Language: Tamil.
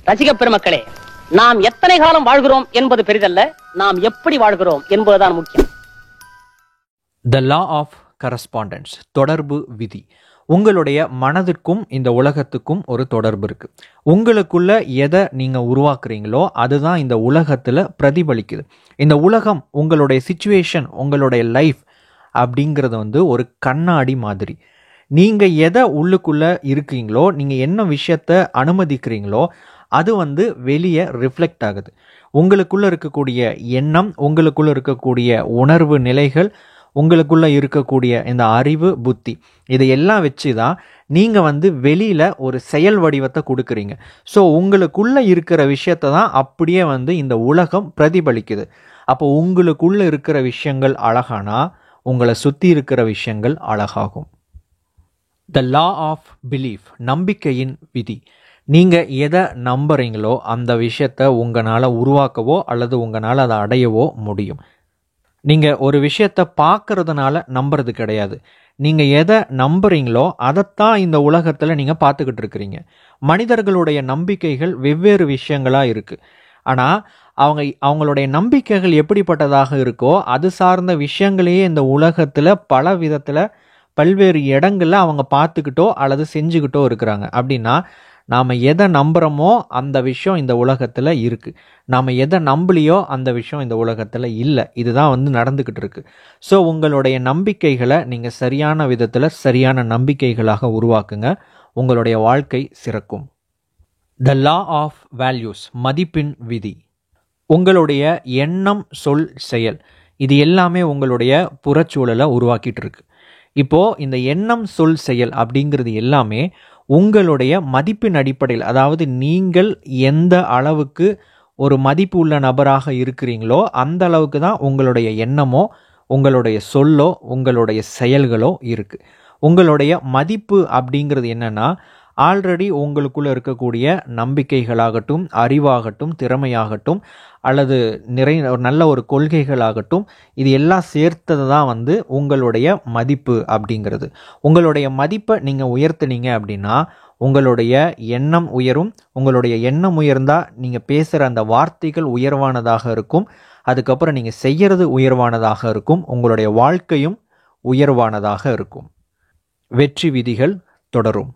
ரசிக பெருமக்களே, நாம் எத்தனை காலம் வாழ்கிறோம் என்பது பெரிதல்ல, நாம் எப்படி வாழ்கிறோம் என்பதுதான் முக்கியம். த லா ஆஃப் கரஸ்பாண்டன்ஸ், தொடர்பு விதி. உங்களுடைய மனதிற்கும் இந்த உலகத்துக்கும் ஒரு தொடர்பு இருக்கு. உங்களுக்குள்ள எதை நீங்க உருவாக்குறீங்களோ அதுதான் இந்த உலகத்துல பிரதிபலிக்குது. இந்த உலகம், உங்களுடைய சிச்சுவேஷன், உங்களுடைய லைஃப் அப்படிங்கிறது ஒரு கண்ணாடி மாதிரி. நீங்க எதை உள்ளுக்குள்ள இருக்கீங்களோ, நீங்க என்ன விஷயத்த அனுமதிக்கிறீங்களோ அது வெளியே ரிஃப்ளெக்ட் ஆகுது. உங்களுக்குள்ள இருக்கக்கூடிய எண்ணம், உங்களுக்குள்ள இருக்கக்கூடிய உணர்வு நிலைகள், உங்களுக்குள்ள இருக்கக்கூடிய இந்த அறிவு, புத்தி, இதையெல்லாம் வச்சு தான் நீங்க வெளியில ஒரு செயல் வடிவத்தை கொடுக்குறீங்க. ஸோ உங்களுக்குள்ள இருக்கிற விஷயத்த தான் அப்படியே இந்த உலகம் பிரதிபலிக்குது. அப்போ உங்களுக்குள்ள இருக்கிற விஷயங்கள் அழகானா உங்களை சுற்றி இருக்கிற விஷயங்கள் அழகாகும். த லா ஆஃப் பிலீஃப், நம்பிக்கையின் விதி. நீங்கள் எதை நம்புறீங்களோ அந்த விஷயத்தை உங்களால் உருவாக்கவோ அல்லது உங்களால் அதை அடையவோ முடியும். நீங்கள் ஒரு விஷயத்தை பார்க்கறதுனால நம்புறது கிடையாது. நீங்கள் எதை நம்புறீங்களோ அதைத்தான் இந்த உலகத்தில் நீங்கள் பார்த்துக்கிட்டு இருக்கிறீங்க. மனிதர்களுடைய நம்பிக்கைகள் வெவ்வேறு விஷயங்களாக இருக்குது. ஆனால் அவங்களுடைய நம்பிக்கைகள் எப்படிப்பட்டதாக இருக்கோ அது சார்ந்த விஷயங்களையே இந்த உலகத்தில் பல விதத்தில் பல்வேறு இடங்களில் அவங்க பார்த்துக்கிட்டோ அல்லது செஞ்சுக்கிட்டோ இருக்கிறாங்க. அப்படின்னா நாம் எதை நம்புகிறோமோ அந்த விஷயம் இந்த உலகத்தில் இருக்குது. நாம் எதை நம்பலையோ அந்த விஷயம் இந்த உலகத்தில் இல்லை. இதுதான் நடந்துக்கிட்டு இருக்கு. ஸோ உங்களுடைய நம்பிக்கைகளை நீங்கள் சரியான விதத்தில் சரியான நம்பிக்கைகளாக உருவாக்குங்க. உங்களுடைய வாழ்க்கை சிறக்கும். த லா ஆஃப் வேல்யூஸ், மதிப்பின் விதி. உங்களுடைய எண்ணம், சொல், செயல் இது எல்லாமே உங்களுடைய புறச்சூழலை உருவாக்கிட்டு இருக்கு. இப்போது இந்த எண்ணம், சொல், செயல் அப்படிங்கிறது எல்லாமே உங்களுடைய மதிப்பின் அடிப்படையில், அதாவது நீங்கள் எந்த அளவுக்கு ஒரு மதிப்பு உள்ள நபராக இருக்கிறீங்களோ அந்த அளவுக்கு தான் உங்களுடைய எண்ணமோ, உங்களுடைய சொல்லோ, உங்களுடைய செயல்களோ இருக்குது. உங்களுடைய மதிப்பு அப்படிங்கிறது என்னென்னா, ஆல்ரெடி உங்களுக்குள்ளே இருக்கக்கூடிய நம்பிக்கைகளாகட்டும், அறிவாகட்டும், திறமையாகட்டும், அல்லது நல்ல ஒரு கொள்கைகளாகட்டும், இது எல்லாம் சேர்த்தது தான் உங்களுடைய மதிப்பு அப்படிங்கிறது. உங்களுடைய மதிப்பை நீங்கள் உயர்த்துனீங்க அப்படின்னா உங்களுடைய எண்ணம் உயரும். உங்களுடைய எண்ணம் உயர்ந்தால் நீங்கள் பேசுகிற அந்த வார்த்தைகள் உயர்வானதாக இருக்கும். அதுக்கப்புறம் நீங்கள் செய்கிறது உயர்வானதாக இருக்கும். உங்களுடைய வாழ்க்கையும் உயர்வானதாக இருக்கும். வெற்றி விதிகள் தொடரும்.